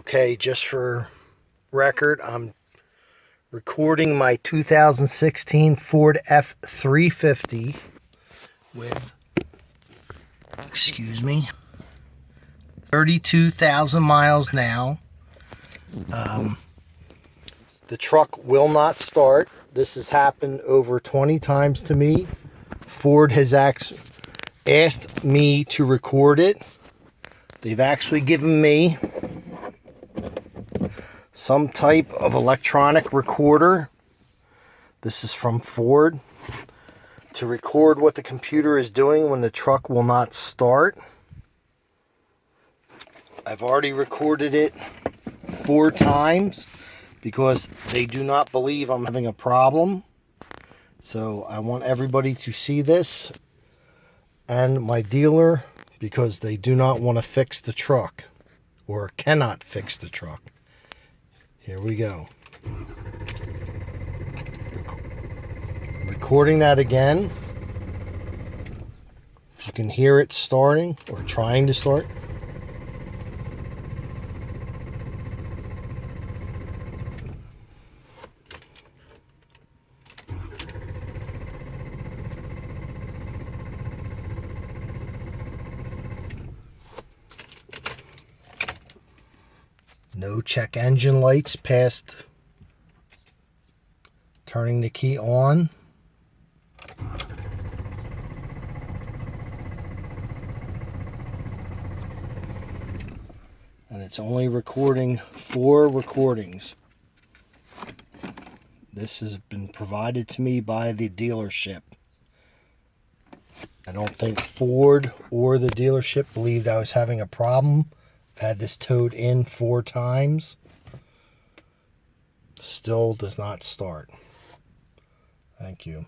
Okay, just for record, I'm recording my 2016 Ford F350 with, 32,000 miles now. The truck will not start. This has happened over 20 times to me. Ford has asked me to record it. They've actually given me some type of electronic recorder. This is from Ford to record what the computer is doing when the truck will not start. I've already recorded it 4 times because they do not believe I'm having a problem. So I want everybody to see this, and my dealer, because they do not want to fix the truck or cannot fix the truck. Here we go. Recording that again. If you can hear it starting or trying to start. No check engine lights past turning the key on. And it's only recording 4 recordings. This has been provided to me by the dealership. I don't think Ford or the dealership believed I was having a problem. I've had this towed in 4 times. Still does not start. Thank you.